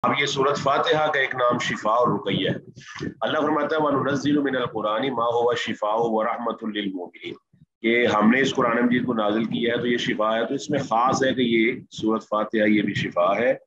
अब ये सूरत फातिहा का एक नाम शिफा और रुकैया है। अल्लाह फरमाता है वनुनज़्ज़िलु मिनल कुरानी मा हुवा शिफाउ व रहमतुल लिल मुमिनीन, कि हमने इस कुरान मजीद को नाजिल किया है तो ये शिफा है। तो इसमें खास है कि ये सूरत फातिहा ये भी शिफा है।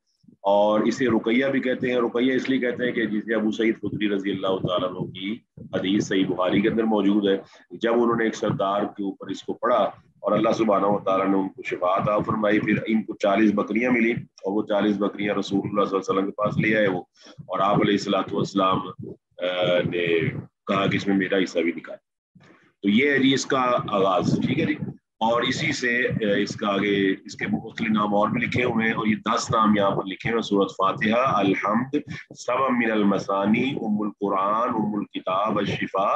और इसे रुकैया भी कहते हैं। रुकैया इसलिए कहते हैं कि जिसे अबू सईद खुदरी रजी अल्लाह तआला अन्हु की हदीस सही बुखारी के अंदर मौजूद है, जब उन्होंने एक सरदार के ऊपर इसको पढ़ा और अल्लाह सुब्हानहू व तआला ने उनको शिफा अता फरमाई, फिर इनको 40 बकरियां मिली और वो 40 बकरियां रसूलुल्लाह सल्लल्लाहु अलैहि वसल्लम के पास ले आए वो, और आप अलैहिस्सलातु वस्सलाम ने कहा कि इसमें मेरा हिस्सा भी निकाल। तो ये है जी इसका आगाज, ठीक है जी। और इसी से इसका आगे इसके मुख्तलिफ नाम और भी लिखे हुए हैं, और ये 10 नाम यहाँ पर लिखे हुए। सूरत फातिहा, अलहम्द, सबअ मिनल मसानी, उम्मुल कुरान, उम्मुल किताब, अश्शिफा,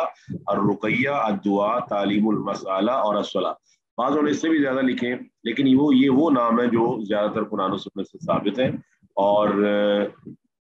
अर्रुकैया, अद्दुआ, तालीमुल मसाला और अस्सला। बाज़ ने इससे भी ज्यादा लिखे हैं, लेकिन ये वो नाम है जो ज्यादातर कुरान और सुन्नत से साबित है। और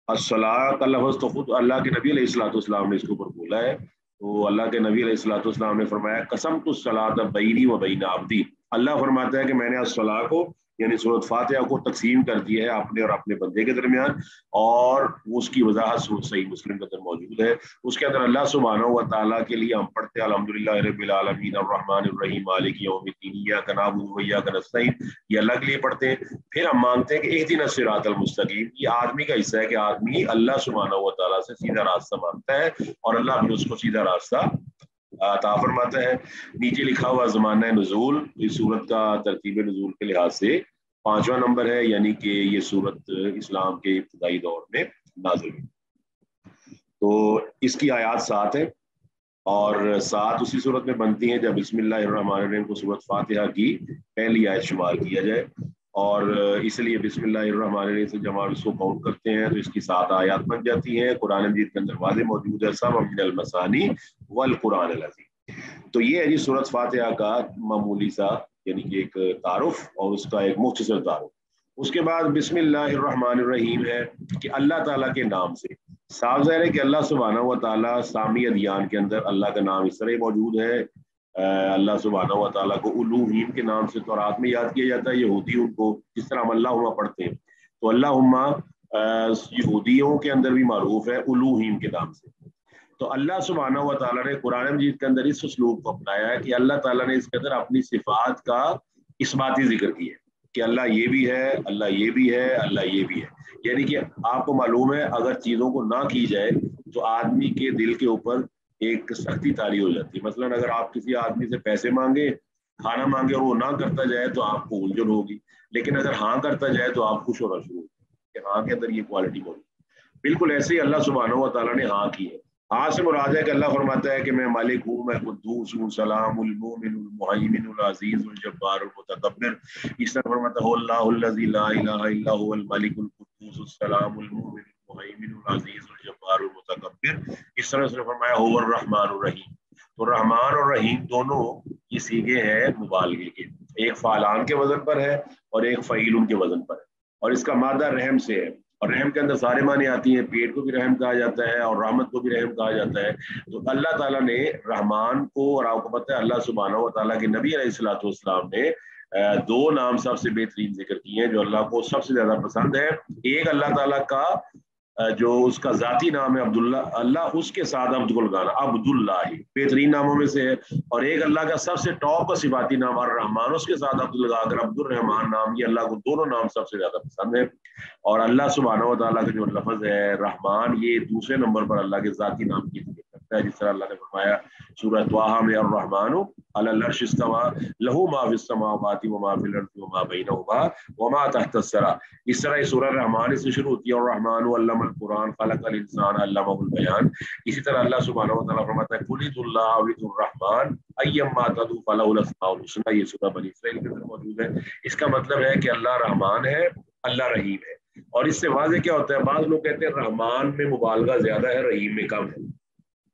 अस्सला का लफ्ज़ तो खुद अल्लाह के नबी अलैहिस्सलाम ने इसके ऊपर बोला है। तो अल्लाह के नबी अलैहिस्सलाम ने फरमाया कसमतु सलात बैनी व बैन अब्दी, अल्लाह फरमाता है कि मैंने अस्सला को यानी सूरत फातिहा को तकसीम कर दिया है अपने और अपने बंदे के दरमियान, और उसकी वजाहत सूरत सही मुस्लिम के अंदर मौजूद है। उसके अंदर अल्लाह सुब्हानहू व तआला के लिए हम पढ़ते हैं अल्हम्दुलिल्लाहि रब्बिल आलमीन अर्रहमानिर रहीम मालिकि यौमिद्दीन इय्याका नअबुदु व इय्याका नस्तईन, ये अलग लिए पढ़ते हैं। फिर हम मानते हैं कि इहदिनस सिरातल मुस्तकीम, ये आदमी का हिस्सा है कि आदमी अल्लाह सुब्हानहू व तआला से सीधा रास्ता मांगता है और अल्लाह भी उसको सीधा रास्ता अता फरमाता है। नीचे लिखा हुआ ज़माना नुज़ूल, इस सूरत का तरतीब नुज़ूल के लिहाज से 5वां नंबर है, यानी कि ये सूरत इस्लाम के इब्तिदाई दौर में नाज़िल हुई। तो इसकी आयात 7 है और 7 उसी सूरत में बनती हैं जब बिस्मिल्लाहिर्रहमानिर्रहीम को सूरत फातिहा की पहली आयत शुमार किया जाए, और इसलिए बिस्मिल्लाहिर्रहमानिर्रहीम से जब आप इसको काउंट करते हैं तो इसकी 7 आयत बन जाती हैं। कुरान मजीद के अंदर वाज़ेह मौजूद है सब मिनल मसानी वल कुरान अल अज़ीम। तो ये है जी सूरत फातिहा का मामूली सा यानी कि एक तारुफ और उसका एक मुख्तसर तारुफ। उसके बाद बिस्मिल्लाहिर्रहमानिर्रहीम है कि अल्लाह ताला के नाम से। साफ ज़ाहिर है कि अल्लाह सुब्हानहू व तआला सामी अदियान के अंदर अल्लाह का नाम इस तरह मौजूद है। अल्लाह सुब्हानहू व तआला को उलूहीम के नाम से तौरात में याद किया जाता है। यहूदी उनको जिस तरह हम अल्लाहुम्मा पढ़ते हैं तो अल्लाहुम्मा यहूदियों के अंदर भी मारूफ है उलूहीम के नाम से। तो अल्लाह सुब्हानहू व तआला ने कुरान मजीद के अंदर इस उसलूब को अपनाया है कि अल्लाह ताला ने इसके अंदर अपनी सिफात का इस्बाती जिक्र किया है कि अल्लाह ये भी है, अल्लाह ये भी है, अल्लाह ये भी है। यानी कि आपको मालूम है अगर चीज़ों को ना की जाए तो आदमी के दिल के ऊपर एक सख्ती तारी हो जाती है। मसलन अगर आप किसी आदमी से पैसे मांगे, खाना मांगे और वो ना करता जाए तो आपको उलझन होगी, लेकिन अगर हाँ करता जाए तो आप खुश होना शुरू होंगे कि हाँ के अंदर ये क्वालिटी मौजूद। बिल्कुल ऐसे ही अल्लाह सुब्हानहू व तआला ने हाँ की है। हाँ से मुराद है कि अल्लाह फरमाता है कि मैं मालिक हूँ, मैं कुद्दूस हूँ, सलामुल मोमिनुल मुहैमिनुल अज़ीज़ुल जब्बारुल मुतकब्बिर। इस तरह फरमाता है अल्लाहुल्लज़ी ला इलाहा इल्ला हुवल मलिकुल कुद्दूस सलामुल मोमिनुल मुहैमिनुल अज़ीज़ुल जब्बारुल मुतकब्बिर। इस तरह से फरमाया हुवर रहमानुर रहीम। तो रहमान और रहीम दोनों ये सीगे हैं मुबालगे के, एक फालान के वजन पर है और एक फ़ईलुन के वजन पर है, और इसका मादा रहम से है। और रहम के अंदर सारे माने आती हैं, पेट को भी रहम कहा जाता है और रहमत को भी रहम कहा जाता है। तो अल्लाह ताला ने रहमान को, और आपको पता है अल्लाह सुब्हानहू व तआला के नबी अलैहिस्सलातु वस्सलाम ने 2 नाम सबसे बेहतरीन जिक्र किए हैं जो अल्लाह को सबसे ज्यादा पसंद है। एक अल्लाह ताला का जो उसका जाती नाम है अब्दुल्ला, अल्लाह उसके साथ अब्दुल गाना अब्दुल्लाह बेहतरीन नामों में से है, और एक अल्लाह का सबसे टॉप का सिफाती नाम अर्रहमान, उसके साथ अब्दुल गाकर अब्दुल रहमान नाम, ये अल्लाह को दोनों नाम सबसे ज्यादा पसंद है। और अल्लाह सुब्हानहू व तआला का जो लफ्ज है रहमान, ये दूसरे नंबर पर अल्लाह के जाती नाम की जिक्र करता है, जिस तरह अल्लाह ने फरमाया सूरह त्वाहा में अर्रहमानु अलल अर्श इस्तवा लहू मा फिस समावाति व मा फिल अर्दि व मा बैनहुमा व मा तहतस सरा। इस तरह ये सूरह रहमान से शुरू होती है और रहमान अल्लमल कुरान खलकल इंसान अल्लमहुल बयान। इसी तरह अल्लाह सुब्हानहू व तआला फरमाता है कुलिल्लाहु विदुर रहमान अय्यम्मा तदू फलहुल अस्माउल हुस्ना। ये सूरह बनी इसराइल के अंदर मौजूद है। इसका मतलब है कि अल्लाह रहमान है, अल्लाह रहीम है। और इससे वाज़ेह क्या होता है, बाज़ लोग कहते हैं रहमान में मुबालगा ज्यादा है, रहीम में कम है।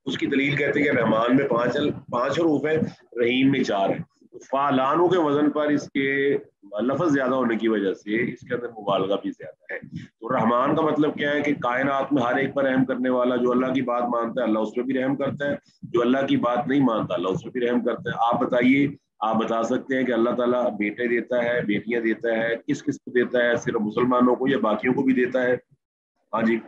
उसकी दलील कहते हैं कि रहमान में 5 हरूफ है, रहीम में 4 है। तो फालानों के वजन पर इसके लफ्ज ज्यादा होने की वजह से इसके अंदर मुबालगा भी ज्यादा है। तो रहमान का मतलब क्या है कि कायनात में हर एक पर रहम करने वाला, जो अल्लाह की बात मानता है अल्लाह उस पर भी रहम करता है, जो अल्लाह की बात नहीं मानता अल्लाह उस पर भी रहम करता है। आप बताइए, आप बता सकते हैं कि अल्लाह ताला बेटे देता है, बेटियां देता है, किस किस को देता है? सिर्फ मुसलमानों को या बाकियों को भी देता है? हाँ जी,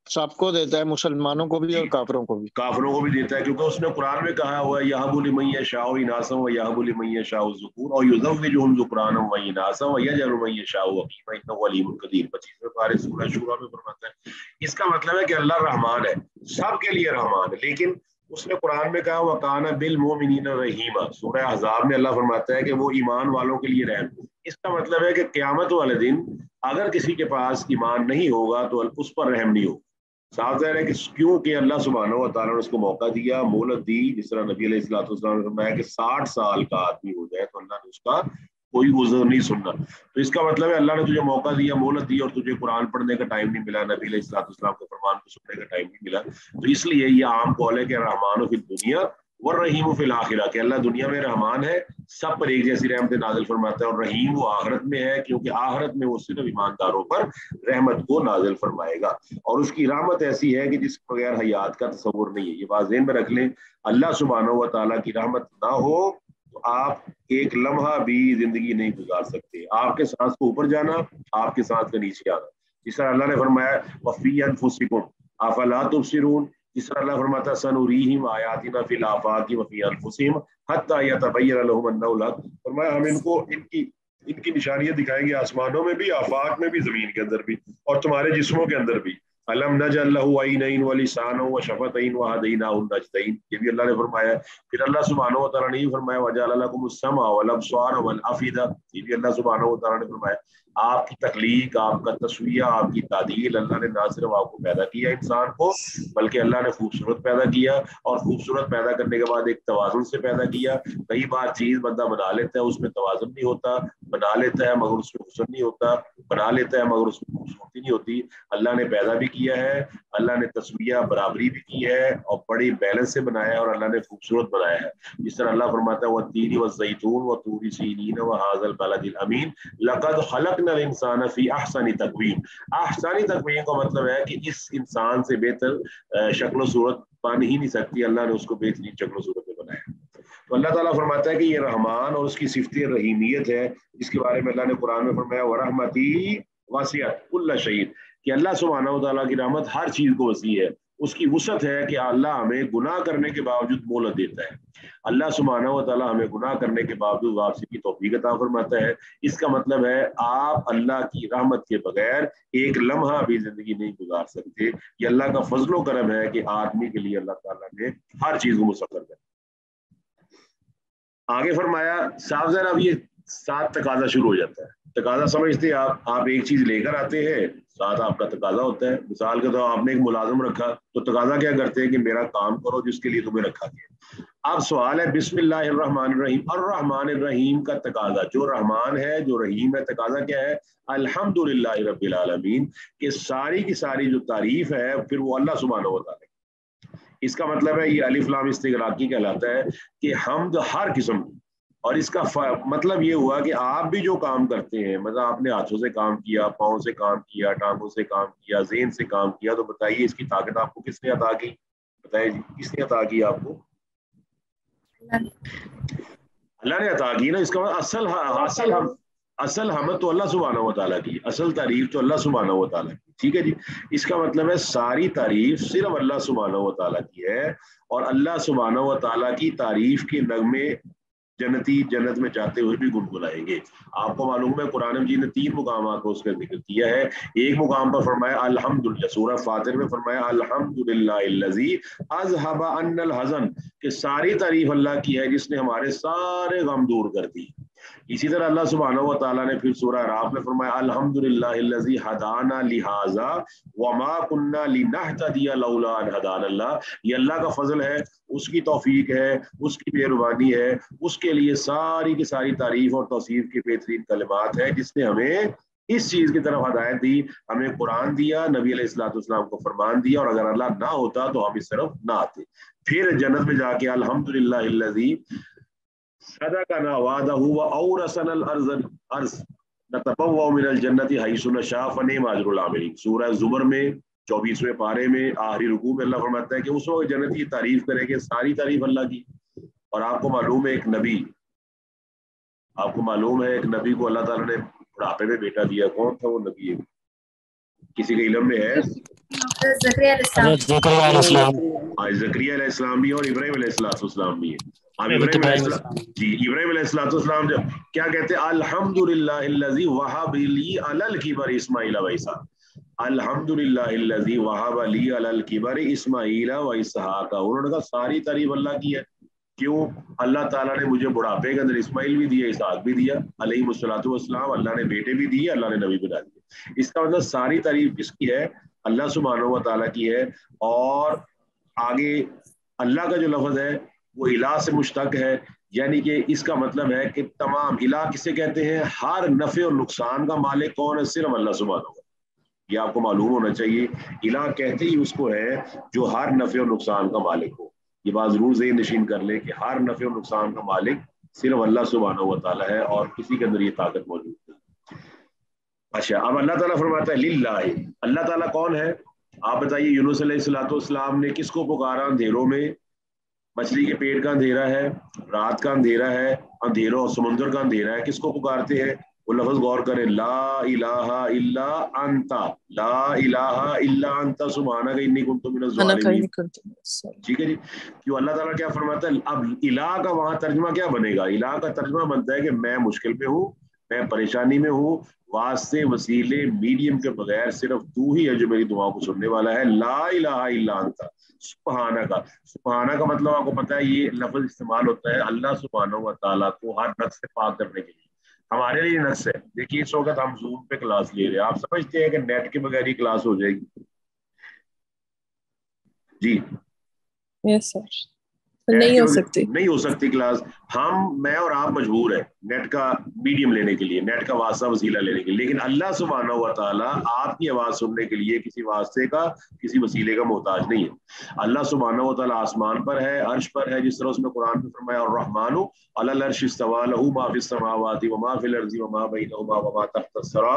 सबको देता है, मुसलमानों को भी और काफिरों को भी। काफिरों को भी देता है, क्योंकि उसने कुरान में कहा हुआ है यहबु लिमन यशाउ इनासम व यहबु लिमन यशाउ ज़ुकूर और युज़व्विजुहुम ज़ुकरानम व इनासम व यजअलु मन यशाउ अक़ीमा इन्नहु अलीमुन क़दीर। 25वें पारे सूरह शूरा में फरमाता है। इसका मतलब है कि अल्लाह रहमान है, सबके लिए रहमान है, लेकिन उसने कुरान में कहा वकाना बिल मोमिनीना रहीमा। सूरह अहज़ाब में अल्लाह फरमाता है कि वो ईमान वालों के लिए रहम। इसका मतलब है कि क़यामत वाले दिन अगर किसी के पास ईमान नहीं होगा तो उस पर रहम नहीं होगा। साफ ज़ाहिर है कि क्योंकि अल्लाह सुब्हानहू व तआला ने उसको मौका दिया, मोहलत दी, जिस तरह नबी अलैहिस्सलाम ने फरमाया कि 60 साल का आदमी हो जाए तो अल्लाह ने उसका कोई उज़्र नहीं सुनना। तो इसका मतलब है अल्लाह ने तुझे मौका दिया, मोहलत दी, और तुझे कुरान पढ़ने का टाइम नहीं मिला, नबी अलैहिस्सलाम के फरमान को सुनने का टाइम नहीं मिला। तो इसलिए ये आम कौल है कि रहमान फिल दुनिया व रहीम फिल आखिरा, कि अल्लाह दुनिया में रहमान है, सब पर एक जैसी रहमत नाजिल फरमाता है, और रहीम वो आखिरत में है, क्योंकि आखिरत में वो सिर्फ ईमानदारों पर रहमत को नाजिल फरमाएगा। और उसकी रहमत ऐसी है कि जिसके बगैर हयात का तसव्वुर नहीं है। ये बात ज़हन में रख लें, अल्लाह सुब्हानहू व तआला की रहमत ना हो तो आप एक लम्हा भी जिंदगी नहीं गुजार सकते। आपके सांस को ऊपर जाना, आपके सांस के नीचे आना। जिस तरह अल्लाह ने फरमाया वफ़ी अनफुसिकुम अफला तुबसिरून, जिस तरह अल्लाह फरमाता है सनुरीहिम आयातिना फिल आफाक़ि व फ़ी अनफुसिहिम हत्ता यतबय्यन लहुम अन्नहुल हक़। फरमाया हम इनको इनकी इनकी निशानियां दिखाएंगे, आसमानों में भी, आफाक में भी, जमीन के अंदर भी, और तुम्हारे जिस्मों के अंदर भी। अलम नजअल लहू ऐनैन व लिसानन व शफ़तैन व हदैनाहु नजदैन, ये भी अल्लाह ने फरमाया। फिर अल्लाह सुब्हानहू व तआला ने ये फरमाया वजअल लकुमुस समा वल अबसार वल अफ़िदा, ये भी अल्लाह सुब्हानहू व तआला ने फरमाया। आपकी तख्लीक, आपका तस्विया, आपकी तादील, अल्लाह ने ना सिर्फ आपको पैदा किया इंसान को, बल्कि अल्लाह ने खूबसूरत पैदा किया, और खूबसूरत पैदा करने के बाद एक तवाज़ुन से पैदा किया। कई बार चीज बंदा बना लेता है, उसमें तवाज़ुन नहीं होता, बना लेता है मगर उसमें हुस्न नहीं होता, बना लेता है मगर उसमें खूबसूरती नहीं होती। अल्लाह ने पैदा भी किया है, अल्लाह ने तस्विया बराबरी भी की है, और बड़ी बैलेंस से बनाया है, और अल्लाह ने खूबसूरत बनाया है। जिस तरह अल्लाह फरमाता है वत्तीनी वज़्ज़ैतून व तूरी सीनीन व हाज़ल बलदिल अमीन लक़द खलक़नल इंसान फ़ी अहसनि तक़वीम। अहसनी तक़वीम का मतलब है कि इस इंसान से बेहतर शक्ल सूरत बन ही नहीं सकती, अल्लाह ने उसको बेहतरीन शक्ल सूरत में बनाया। तो अल्लाह ताला फरमाता है कि ये रहमान और उसकी सिफ़त रहीमियत है, जिसके बारे में अल्लाह ने कुरान में फरमाया व रहमती वसिअत कुल्ल शैइन, कि अल्लाह सुब्हानहू व तआला की रहमत हर चीज को वसी है। उसकी वसअत है कि अल्लाह हमें गुनाह करने के बावजूद मोहलत देता है। अल्लाह सुब्हानहू व तआला हमें गुनाह करने के बावजूद वापसी की तौफीक अता फरमाता है। इसका मतलब है आप अल्लाह की रहमत के बगैर एक लम्हा भी जिंदगी नहीं गुजार सकते। ये अल्लाह का फजलो करम है कि आदमी के लिए अल्लाह ताला ने हर चीज को मुसख्खर कर। आगे फरमाया साफ ज़रा, अब ये साथ तकाजा शुरू हो जाता है। तकाजा समझते हैं आप एक चीज लेकर आते हैं, साथ आपका तकाजा होता है। मिसाल के तौर आपने एक मुलाजिम रखा, तो तकाजा क्या करते हैं कि मेरा काम करो जिसके लिए तुम्हें रखा गया। अब सवाल है बिस्मिल्लाहिर्रहमानिर्रहीम, अर्रहमानिर्रहीम का तकाजा, जो रहमान है जो रहीम है, तकाजा क्या है? अल्हम्दुलिल्लाहि रब्बिल आलमीन, कि सारी की सारी जो तारीफ है फिर वो अल्लाह सुब्हानहू व तआला। इसका मतलब है ये अलिफ लाम इस्तिगराकी कहलाता है कि हमद हर किस्म की। और इसका मतलब ये हुआ कि आप भी जो काम करते हैं, मतलब आपने हाथों से काम किया, पाँव से काम किया, टांगों से काम किया, ज़हन से काम किया, तो बताइए इसकी ताकत आपको किसने अता की? बताइए जी, किसने अता की आपको? अल्लाह ने अता की ना। इसका मतलब असल हमद तो अल्लाह सुब्हानहू व तआला की, असल तारीफ तो अल्लाह सुब्हानहू व तआला की। ठीक है जी, इसका मतलब है सारी तारीफ सिर्फ अल्लाह सुब्हानहू व तआला की है, और अल्लाह सुब्हानहू व तआला की तारीफ के नगमे जन्नती जन्नत में जाते हुए भी गुनगुनाएंगे। आपको मालूम है कुरान मजीद ने 3 मुकामात पर उसका जिक्र किया है। एक मुकाम पर फरमाया अल्हम्दुलिल्लाह, सूरह फातिर में फरमाया अल्हम्दुलिल्लाहिल्लज़ी अज़हबा अन्नल हज़न, कि सारी तारीफ अल्लाह की है जिसने हमारे सारे गम दूर कर दी। इसी तरह अल्लाह सुब्हानहू व तआला ने फिर सूरह अराफ में फरमाया अल्हम्दुलिल्लाहिल्लज़ी हदाना लिहाज़ा वमा कुन्ना लिनहतदिया लौला अन हदानल्लाह। ये अल्लाह का फजल है, उसकी तौफीक है, उसकी मेहरबानी है, उसके लिए सारी की सारी तारीफ और तौसीफ के बेहतरीन कलिमात है, जिसने हमें इस चीज की तरफ हदायत दी, हमें कुरान दिया, नबी अलैहिस्सलाम को फरमान दिया, और अगर अल्लाह ना होता तो हम इस तरफ ना आते। फिर जन्नत में जाके अल्हम्दुलिल्लाहिल्लज़ी सदक़ना वअदहु व औरसनल अर्ज़ नतबव्वअ मिनल जन्नति हैसु नशाअ फनिअम अजरुल आमिलीन। सूरह ज़ुमर में 24वें पारे में आखिरी रुकू में अल्लाह फरमाता है कि उस वक्त जन्नती तारीफ करेंगे, सारी तारीफ अल्लाह की। और आपको मालूम है एक नबी को अल्लाह ताला ने बुढ़ापे में बेटा दिया, कौन था वो नबी? किसी के इल्म में है? ज़करिया अलैहिस्सलाम अलैहिस्सलाम भी और इब्राहीम अलैहिस्सलाम भी है। अब इब्राहीम अलैहिस्सलाम जी, इब्राहीम अलैहिस्सलाम जब क्या कहते हैं, अल्हम्दुलिल्लाहिल्लज़ी वहब ली अलल किबर इस्माइल व इसहाक, अल्हम्दुलिल्लाहिल्लज़ी वहब ली अलल किबर इस्माइल व इसहाक। उन्होंने कहा सारी तारीफ अल्लाह की है। क्यों? अल्लाह ताला ने मुझे बुढ़ापे के अंदर इस्माइल भी दिया, इसहाक भी दिया अलैहिमुस्सलातु वस्सलाम। अल्लाह ने बेटे भी दिए, अल्लाह ने नबी बना दिए। इसका मतलब सारी तारीफ किसकी है? अल्लाह सुब्हानहू व तआला की है। और आगे अल्लाह का जो लफ्ज है वो इला से मुश्तक है, यानी कि इसका मतलब है कि तमाम, इला किसे कहते हैं? हर नफे और नुकसान का मालिक कौन है? सिर्फ अल्लाह सुब्हानहू व तआला। ये आपको मालूम होना चाहिए। इला कहते ही उसको है जो हर नफे और नुकसान का मालिक हो। ये बात जरूर ज़हन नशीन कर ले कि हर नफे और नुकसान का मालिक सिर्फ अल्लाह सुब्हानहू व तआला है और किसी के अंदर ये ताकत मौजूद नहीं। अच्छा, अब अल्लाह ताला फरमाता है लिल्लाहि, अल्लाह ताला कौन है? आप बताइए। यूनुस अलैहिस्सलाम ने किसको पुकारा अंधेरों में? मछली के पेट का अंधेरा है, रात का अंधेरा है, अंधेरों समुद्र का अंधेरा है, किसको पुकारते हैं? वो लफ्ज गौर करें, ला इलाहा इल्ला अंता, ला इलाहा इल्ला अंता सुब्हानका इन्नी कुन्तु मिनज़ ज़ालिमीन। ठीक है जी। क्यों? अल्लाह ताला क्या फरमाता है? अब इला का वहां तर्जुमा क्या बनेगा? इला का तर्जुमा बनता है कि मैं मुश्किल में हूँ, मैं परेशानी में हूँ, वास्ते वसीले मीडियम के बगैर सिर्फ तू ही है जो मेरी दुआ को सुनने वाला है। ला इलाहा इल्ला अंता सुब्हाना का, सुब्हाना का मतलब आपको पता है, ये लफ्ज इस्तेमाल होता है अल्लाह सुब्हानहू व तआला को हर नक्स से पाक करने के लिए। हमारे लिए नक्स है। देखिए इस वक्त हम जूम पे क्लास ले रहे हैं, आप समझते हैं कि नेट के बगैर ही क्लास हो जाएगी? जी यस सर, नहीं हो सकती, नहीं हो सकती क्लास। हम, मैं और आप मजबूर है नेट का मीडियम लेने के लिए, नेट का वास्ता वसीला लेने के लिए, लेकिन अल्लाह सुब्हानहू व तआला आपकी आवाज सुनने के लिए किसी वास्ते का, किसी वसीले का मोहताज नहीं है। अल्लाह सुब्हानहू व तआला आसमान पर है, अर्श पर है, जिस तरह उसने कुरान में फरमाया और रहमानु अलल अर्श इस्तवा लहू मा फिस समावाति व मा फिल अर्ज़ि व मा बैनहुमा व मा तहत अस्सरा।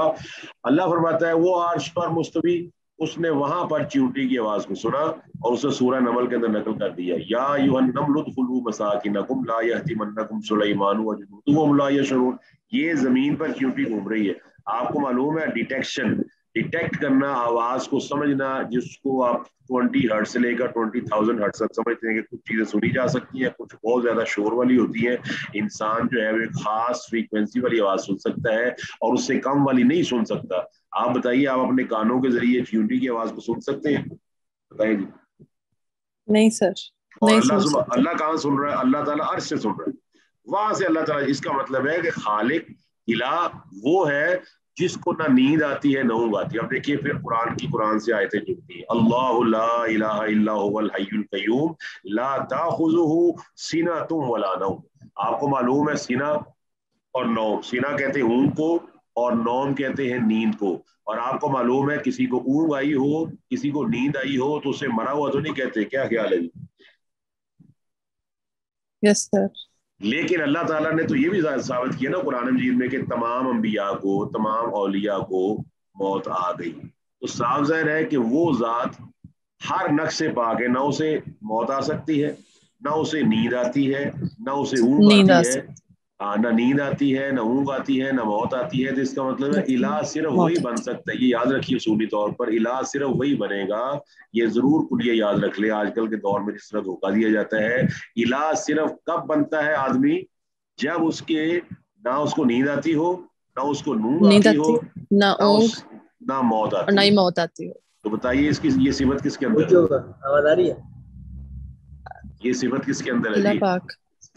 अल्लाह फरमाता है वो अर्श पर मुस्तवी, उसने वहां पर चींटी की आवाज को सुना और उसे सूरह नमल के अंदर नकल कर दिया, या अय्युहन नमलु उदखुलू मसाकिनकुम ला यहतिमन्नकुम सुलैमानु व जुनूदुहु वहुम ला यशऊरून। ये जमीन पर चींटी घूम रही है। आपको मालूम है डिटेक्शन, डिटेक्ट करना, आवाज को समझना, जिसको आप 20 हर्ट्ज से लेकर 20,000 हर्ट्ज तक समझते हैं कि कुछ चीजें सुनी जा सकती हैं, कुछ बहुत ज्यादा शोर वाली होती है। इंसान जो है वो एक खास फ्रीक्वेंसी वाली आवाज सुन सकता है और उससे कम वाली नहीं सुन सकता। आप बताइए, आप अपने कानों के जरिए चींटी की आवाज को सुन सकते हैं? बताइए जी। नहीं सर, और नहीं सुन सकते। अल्लाह कहाँ सुन रहा है? अल्लाह ताला अर्श से सुन रहा है, वहां से अल्लाह ताला। इसका मतलब है कि खालिक इला वो है जिसको ना नींद आती है ना ऊँघ आती है। अब देखिए फिर कुरान से आयतें जुड़ती हैं, अल्लाहु ला इलाहा इल्ला हुवल हय्युल क़य्यूम ला ताखुज़ुहु सिनतुम वला नौम। आपको मालूम है सीना और नौम, सीना कहते हैं ऊँघ को और नौम कहते हैं नींद को। और आपको मालूम है किसी को ऊँघ आई हो, किसी को नींद आई हो तो उसे मरा हुआ तो नहीं कहते, क्या ख्याल है? Yes sir. लेकिन अल्लाह ताला ने तो ये भी साबित किया ना कुरान मजीद में कि तमाम अंबिया को, तमाम औलिया को मौत आ गई। तो साफ ज़ाहिर है कि वो ज़ात हर नक्श से पाक है, ना उसे मौत आ सकती है, ना उसे नींद आती है, ना उसे ऊँघ आती है। ना नींद आती है, ना ऊँघ आती है, ना मौत आती है। तो इसका मतलब है इलाह सिर्फ वही बन सकता है। ये याद रखिए उसूली तौर पर, इलाह सिर्फ वही बनेगा। ये जरूर कुलिया याद रख ले, आजकल के दौर में जिस तरह धोखा दिया जाता है। इलाह सिर्फ कब बनता है आदमी? जब उसके ना उसको नींद आती हो, ना उसको ऊँघ आती हो, ना मौत आती, ना ही मौत आती हो। तो बताइए इसकी ये सिफत किसके अंदर है? आवाज आ रही है? ये सिफत किसके अंदर है जी?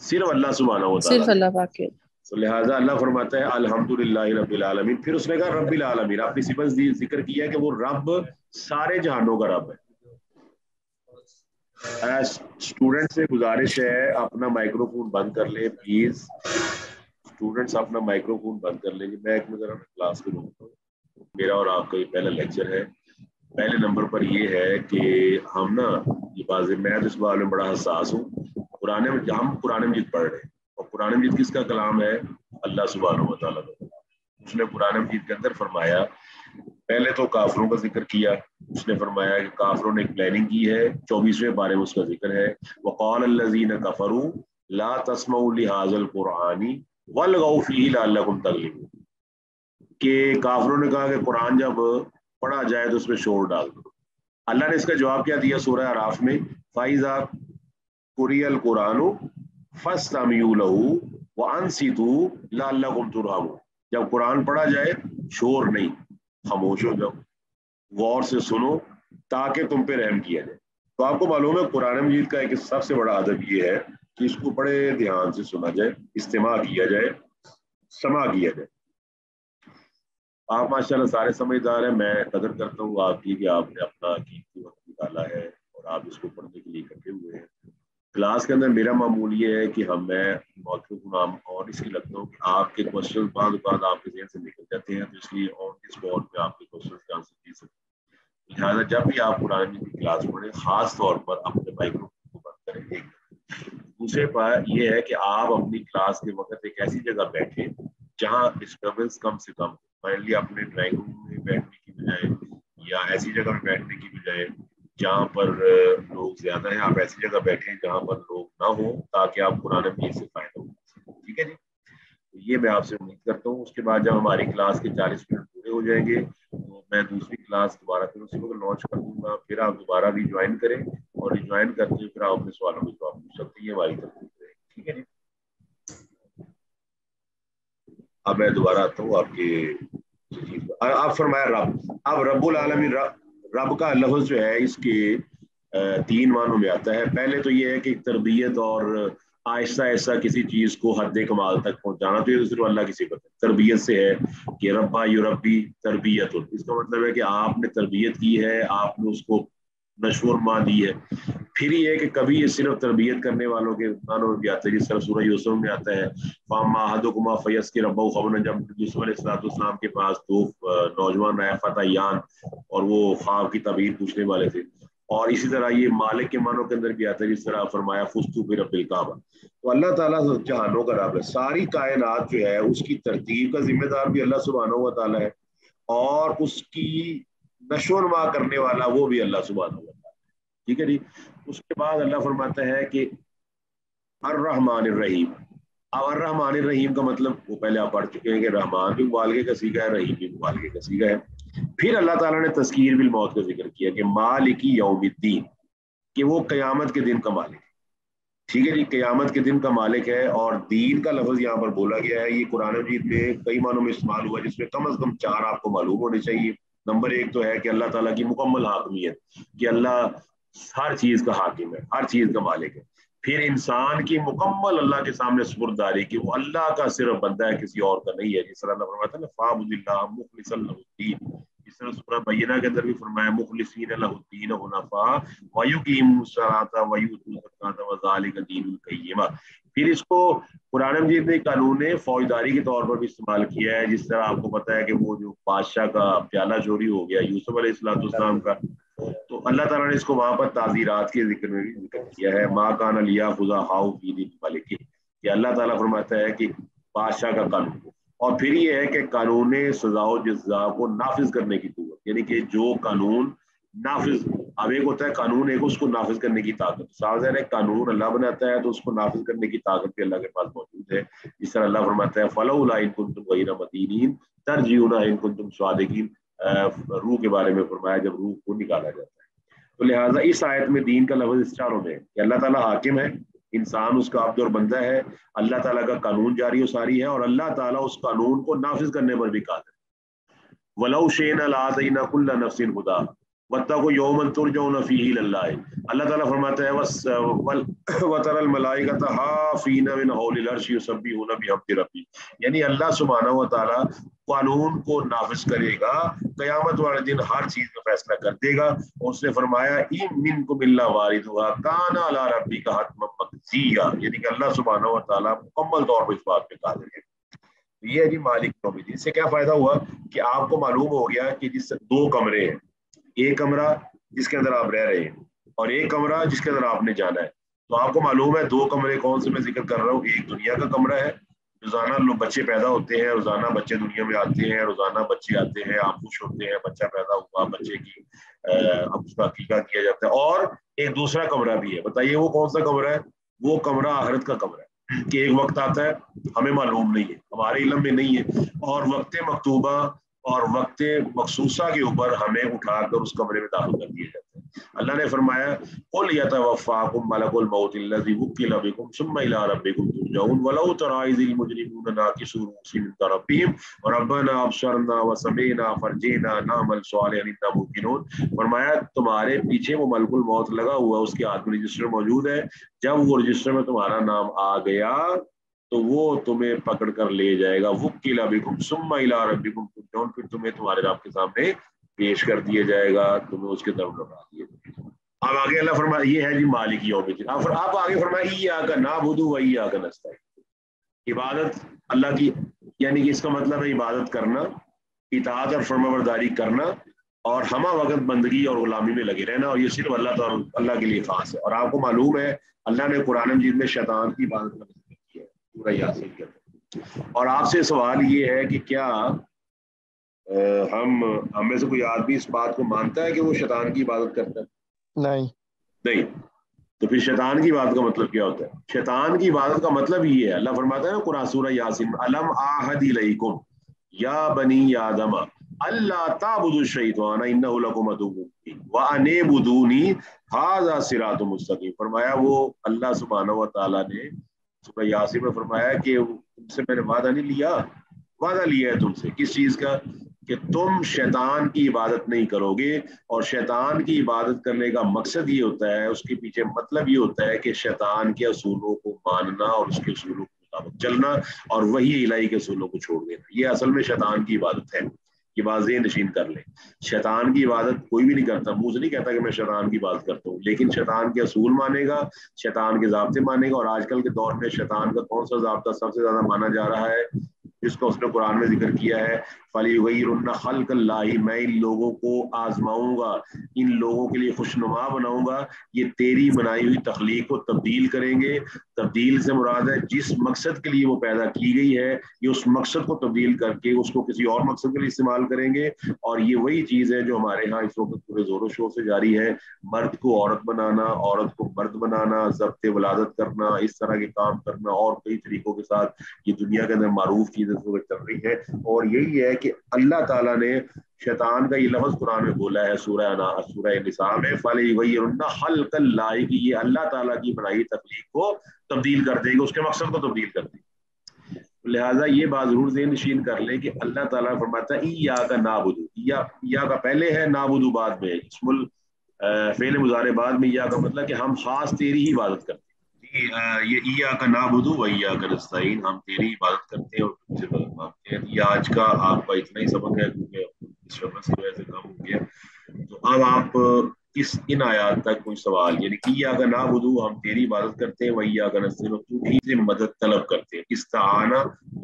सिर्फ अल्लाह सुब्हानहू व तआला, सिर्फ अल्लाह पाक है। तो लिहाजा अल्लाह फरमाता है अल्हम्दुलिल्लाहि रब्बिल आलमीन। फिर उसने कहा रब्बिल आलमीन, अपनी सिफत जिक्र किया कि वो रब सारे जहानों का रब है। स्टूडेंट से गुजारिश है अपना माइक्रोफोन बंद कर ले प्लीज। स्टूडेंट्स अपना माइक्रोफोन बंद कर लेंगे। मैं एक मिनट क्लास को रोकता हूँ। मेरा और आपका ये पहला लेक्चर है। पहले नंबर पर ये है कि हम ना ये बात, मैं तो इस बारे में बड़ा हसास हूँ। हम कुरान मजीद पढ़ रहे हैं और कुरान मजीद किसका कलाम है? अल्लाह सुब्हानहू व तआला का। उसने कुरान मजीद के अंदर फरमाया, पहले तो काफिरों का जिक्र किया। उसने फरमाया कि काफिरों ने एक प्लानिंग की है, 24वें पारे में उसका जिक्र है, वक़ाल अल्लज़ीना कफ़रू ला तस्मऊ लिहाज़ल कुरआनी वलगौ फ़ीही लअल्लकुम तग़लिबून, کہ کافروں نے کہا کہ قرآن جب پڑھا جائے تو اس میں شور ڈال دو. اللہ نے اس کا جواب کیا دیا سورہ اعراف میں, فَإِذَا قُرِئَ الْقُرْآنُ فَاسْتَمِعُوا لَهُ وَأَنصِتُوا لَعَلَّكُمْ تُرْحَمُونَ. جب قرآن پڑھا جائے شور نہیں, خاموش ہو جاؤ, غور سے سنو تاکہ تم پہ رحم کیا جائے. تو آپ کو معلوم ہے قرآن مجید کا ایک سب سے بڑا ادب یہ ہے کہ اس کو بڑے دھیان سے سنا جائے, استماع کیا جائے, سماع کیا جائے. آپ ماشاءاللہ سارے سمجھدار ہیں, میں قدر کرتا ہوں آپ کی کہ آپ نے اپنا قیمتی وقت نکالا ہے اور آپ اس کو پڑھنے کے لیے اکٹھے ہوئے ہیں. کلاس کے اندر میرا معمول یہ ہے کہ میں موضوع کو نام اور اس لیے لگتا ہوں کہ آپ کے کوشچن بعض اوقات آپ کے ذہن سے نکل جاتے ہیں, تو اس لیے آن دی اسپاٹ پہ آپ کے کوشچن کے آنسر دے سکتے ہیں. لہٰذا جب بھی آپ قرآن مجید کی کلاس پڑھیں خاص طور پر اپنے مائکروفون کو بند کریں. ایک دوسرے بات یہ ہے کہ آپ اپنی کلاس کے وقت ایک ایسی جگہ بیٹھیں جہاں ڈسٹربنس کم سے کم. فائنلی اپنے ڈرائنگ روم میں بیٹھنے کی بجائے یا ایسی جگہ میں بیٹھنے کی بجائے جہاں پر لوگ زیادہ ہیں, آپ ایسی جگہ بیٹھیں جہاں پر لوگ نہ ہوں تاکہ آپ قرآن مجید سے فائدہ ہو. ٹھیک ہے جی, یہ میں آپ سے امید کرتا ہوں. اس کے بعد جب ہماری کلاس کے 40 منٹ پورے ہو جائیں گے تو میں دوسری کلاس دوبارہ پھر اسی وقت لانچ کر دوں گا. پھر آپ دوبارہ ریجوائن کریں اور ریجوائن کرتے ہیں پھر آپ اپنے سوالوں کے جواب پوچھ سکتے ہیں. یہ ہماری ترتیب رہے گی. ٹھیک ہے جی. اب میں دوبارہ آتا ہوں آپ کے آپ فرمایا رب. اب رب العالمین رب کا لفظ جو ہے اس کے 3 معنوں میں آتا ہے. پہلے تو یہ ہے کہ تربیت اور آہستہ آہستہ کسی چیز کو حد کمال تک پہنچانا. تو یہ صرف اللہ کی صفت ہے. تربیت سے ہے کہ ربا یربی تربیت, اس کا مطلب ہے کہ آپ نے تربیت کی ہے, آپ نے اس کو نشو و نما دی ہے. پھر یہ ہے کہ کبھی یہ صرف تربیت کرنے والوں کے معنوں میں بھی آتا ہے, جس طرح سورہ یوسف میں آتا ہے فاما احدکما فیسقی ربہ خبرا. جب یوسف علیہ السلام کے پاس 2 نوجوان آئے فتیان اور وہ خواب کی تعبیر پوچھنے والے تھے. اور اسی طرح یہ مالک کے معنوں کے اندر بھی آتا ہے, جس طرح فرمایا فستو برب الکعبہ. تو اللہ تعالیٰ جہانوں کا رب ہے. ساری کائنات جو ہے اس کی ترتیب کا ذمہ دار بھی اللہ سبحانہ و تعالیٰ ہے اور اس کی نشو و نما کرنے والا وہ بھی اللہ سبحانہ و تعالیٰ. ٹھیک ہے جی. اس کے بعد اللہ فرماتا ہے کہ الرحمن الرحیم. اب الرحمن الرحیم کا مطلب وہ پہلے آپ پڑھ چکے ہیں کہ رحمان بھی مبالغے کا صیغہ ہے, رحیم بھی مبالغے کا صیغہ ہے. پھر اللہ تعالیٰ نے تذکیر بالموت کا ذکر کیا کہ مالک یوم الدین, کہ وہ قیامت کے دن کا مالک ہے. ٹھیک ہے جی, قیامت کے دن کا مالک ہے. اور دین کا لفظ یہاں پر بولا گیا ہے, یہ قرآن مجید میں کئی معنوں میں استعمال ہوا ہے, جس میں کم از کم 4 آپ کو معلوم ہونے چاہیے. نمبر 1 تو ہے کہ اللہ تعالیٰ کی مکمل حاکمیت, کہ اللہ ہر چیز کا حاکم ہے, ہر چیز کا مالک ہے. پھر انسان کی مکمل اللہ کے سامنے سپرداری, کہ وہ اللہ کا صرف بندہ ہے, کسی اور کا نہیں ہے. جس طرح اللہ فرماتا ہے نا فاعبد اللہ مخلصا لہ الدین. اس طرح سورہ بینہ کے اندر بھی فرمایا مخلصین لہ الدین حنفاء ویقیموا الصلاۃ ویؤتوا الزکاۃ وذلک دین القیمہ. پھر اس کو قرآن مجید نے قانون فوجداری کے طور پر بھی استعمال کیا ہے. جس طرح آپ کو پتہ ہے کہ وہ جو بادشاہ کا پیالہ چوری ہو گیا یوسف علیہ السلام کا, تو اللہ تعالیٰ نے اس کو وہاں پر تعزیرات کے ذکر میں بھی ذکر کیا ہے. ما کان لیاخذ ہاؤ فی دین ملک, کہ اللہ تعالیٰ فرماتا ہے کہ بادشاہ کا قانون. اور پھر یہ ہے کہ قانون سزا و جزا کو نافذ کرنے کی قوت, یعنی کہ جو قانون نافذ, اب ایک ہوتا ہے قانون, ایک اس کو نافذ کرنے کی طاقت. صاف ہے قانون اللہ بناتا ہے تو اس کو نافذ کرنے کی طاقت بھی اللہ کے پاس موجود ہے. جس طرح اللہ فرماتا ہے فلولا ان کنتم غیر مدینین ترجعونہا ان کنتم صادقین, روح کے بارے میں فرمایا جب روح کو نکالا جاتا ہے. تو لہٰذا اس آیت میں دین کا لفظ اس 4 میں ہے کہ اللہ تعالیٰ حاکم ہے, انسان اس کا عبد اور بندہ ہے, اللہ تعالیٰ کا قانون جاری و ساری ہے, اور اللہ تعالیٰ اس قانون کو نافذ کرنے پر بھی قادر ہے. وَلَوْ شِئْنَا لَآتَيْنَا كُلَّ نَفْسٍ هُدَاهَا وَاتَّقُوا يَوْمًا تُرْجَعُونَ فِيهِ إِلَى اللَّهِ. اللہ تعالیٰ فرماتا ہے وَتَرَى الْمَلَائِكَةَ حَافِّينَ مِنْ حَوْلِ الْعَرْشِ يُسَبِّحُونَ بِحَمْدِ رَبِّهِمْ. یعنی اللہ سبحانہ و تعالیٰ قانون کو نافذ کرے گا, قیامت والے دن ہر چیز کا فیصلہ کر دے گا. اور اس نے فرمایا اِن مِنْکُمْ إِلَّا وَارِدُهَا كَانَ عَلَىٰ رَبِّكَ حَتْمًا مَقْضِيًّا, یعنی کہ اللہ سبحانہ و تعالیٰ مکمل طور پر اس بات پہ قادر ہے. یہ ہے جی مالک یوم الدین. اس سے کیا فائدہ ہوا کہ آپ کو معلوم ہو گیا کہ جس 2 کمرے ہیں, ایک کمرہ جس کے اندر آپ رہ رہے ہیں اور ایک کمرہ جس کے اندر آپ نے جانا ہے. تو آپ کو معلوم ہے 2 کمرے کون سے میں ذکر کر رہا ہوں. ایک دنیا کا کمرہ ہے, روزانہ لوگ بچے پیدا ہوتے ہیں, روزانہ بچے دنیا میں آتے ہیں, روزانہ بچے آتے ہیں, آپ خوش ہوتے ہیں, بچہ پیدا ہوا, بچے کی اب اس کا عقیقہ کیا جاتا ہے. اور ایک دوسرا کمرہ بھی ہے, بتائیے وہ کون سا کمرہ ہے؟ وہ کمرہ آخرت کا کمرہ ہے, کہ ایک وقت آتا ہے ہمیں معلوم نہیں ہے, ہمارے علم میں نہیں ہے, اور وقت مکتوبہ اور وقت مخصوصہ کے اوپر ہمیں اٹھا کر اس کمرے میں داخل کر دیے جاتے ہیں. اللہ نے فرمایا قل یتوفاکم ملک الموت الذی وکل بکم ثم الی ربکم ترجعون ولو تری اذ المجرمون ناکسوا رؤوسہم عند ربہم ربنا ابصرنا وسمعنا فرجعنا نعمل صالحا انا موقنون. فرمایا تمہارے پیچھے وہ ملک الموت لگا ہوا ہے، اس کے ہاتھ میں رجسٹر موجود ہے، جب وہ رجسٹر میں تمہارا نام آ گیا تو وہ تمہیں پکڑ کر لے جائے گا. وکل بکم ثم الی ربکم ترجعون، پھر تمہیں تمہارے رب کے سامنے پیش کر دیا جائے گا، تمہیں اس کے طرف لوٹا دیا جائے گا. اب آگے اللہ فرمایا یہ ہے جی مالک یوم الدین. اب آگے فرمایا ایاک نعبد و ایاک نستعین. عبادت اللہ کی، یعنی کہ اس کا مطلب ہے عبادت کرنا، اطاعت اور فرمانبرداری کرنا، اور ہمہ وقت بندگی اور غلامی میں لگے رہنا، اور یہ صرف اللہ کے لیے خاص ہے. اور آپ کو معلوم ہے اللہ نے قرآن مجید میں شیطان کی عبادت کا ذکر کیا ہے سورہ یاسین کے اندر. اور آپ سے سوال یہ ہے کہ کیا ہم میں سے کوئی آدمی اس بات کو مانتا ہے کہ وہ شیطان کی عبادت کرتا ہے؟ نہیں. تو پھر شیطان کی عبادت کا مطلب کیا ہوتا ہے؟ شیطان کی عبادت کا مطلب یہ ہے، اللہ فرماتا ہے نا قرآن سورہ یاسین الم اعہد الیکم یا بنی آدم اللہ تعبدوا الشیطان انہ لکم عدو مبین وان اعبدونی ھذا صراط مستقیم. فرمایا وہ اللہ سبحانہ و تعالیٰ نے سورہ یاسین میں فرمایا کہ تم سے میں نے وعدہ نہیں لیا، وعدہ لیا ہے تم سے کس چیز کا؟ کہ تم شیطان کی عبادت نہیں کرو گے. اور شیطان کی عبادت کرنے کا مقصد یہ ہوتا ہے، اس کے پیچھے مطلب یہ ہوتا ہے کہ شیطان کے اصولوں کو ماننا اور اس کے اصولوں کے مطابق چلنا، اور وہی الہی کے اصولوں کو چھوڑ دینا. یہ اصل میں شیطان کی عبادت ہے. یہ بات ذہن نشین کر لیں. شیطان کی عبادت کوئی بھی نہیں کرتا، منہ سے نہیں کہتا کہ میں شیطان کی عبادت کرتا ہوں، لیکن شیطان کے اصول مانے گا، شیطان کے ضابطے مانے گا. اور آج کل کے دور میں شیطان کا کون سا ضابطہ سب سے زیادہ مانا جا رہا ہے، جس کو اس نے قرآن میں ذکر کیا ہے فَلْيُغَيِّرُنَّ خَلْقَ اللَّهِ، میں ان لوگوں کو آزماؤں گا، ان لوگوں کے لیے خوشنما بناؤں گا. یہ تیری بنائی ہوئی تخلیق کو تبدیل کریں گے. تبدیل سے مراد ہے جس مقصد کے لیے وہ پیدا کی گئی ہے، یہ اس مقصد کو تبدیل کر کے اس کو کسی اور مقصد کے لیے استعمال کریں گے. اور یہ وہی چیز ہے جو ہمارے ہاں اس وقت پورے زور و شور سے جاری ہے، مرد کو عورت بنانا، عورت کو مرد بنانا، ضبط ولادت کرنا، اس طرح کے کام کرنا، اور کئی طریقوں کے ساتھ یہ دنیا کے اندر معروف چیزیں چل رہی ہے. اور یہی ہے کہ اللہ تعالیٰ نے شیطان کا یہ لفظ قرآن میں بولا ہے سورہ نساء میں فَلْيُغَيِّرُنَّ خَلْقَ اللَّهِ، کہ یہ اللہ تعالیٰ کی بنائی تخلیق کو تبدیل کر دے گی، اس کے مقصد کو تبدیل کر دے گی. لہٰذا یہ بات ضرور ذہن نشین کر لیں کہ اللہ تعالیٰ فرماتا ہے ایاک نعبد، یا کا پہلے ہے، نعبد بعد میں، اسم فعل مضارع بعد میں، یا کا مطلب کہ ہم خاص تیری ہی عبادت کرتے ہیں. یہ ایاک نعبد و ایاک نستعین، ہم تیری عبادت کرتے ہیں اور تم سے مدد مانگتے ہیں. یہ آج کا آپ کا اتنا ہی سبق ہے کیونکہ ڈسٹربنس کی وجہ سے کم ہو گیا. تو اب آپ ان آیات تک کوئی سوال، یعنی کہ ایاک نعبد، ہم تیری عبادت کرتے ہیں، و ایاک نستعین، تو ہی سے مدد طلب کرتے ہیں. استعان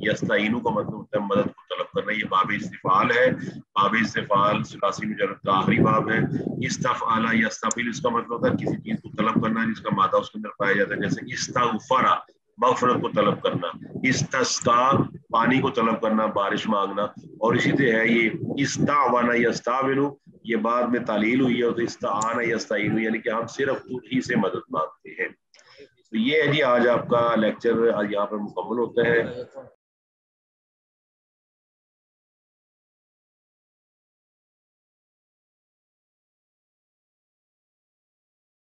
یستعین کا مطلب ہوتا ہے مدد کو طلب کرنا. یہ باب استفعال ہے، باب استفعال ثلاثی مجرد کا آخری باب ہے. استفعل یستفعل اس کا مطلب ہوتا ہے کسی چیز کو طلب کرنا جس کا مادہ اس کے اندر پایا جاتا ہے، جیسے استغفر مغفرت کو طلب کرنا، استسقا پانی کو طلب کرنا، بارش مانگنا. اور اسی طرح ہے یہ استعان یستعین، یہ بعد میں تعلیل ہوئی ہے، تو استعان یستعین یعنی کہ ہم صرف تو ہی سے مدد مانگتے ہیں. تو یہ ہے جی آج آپ کا لیکچر یہاں پر مکمل ہوتا ہے.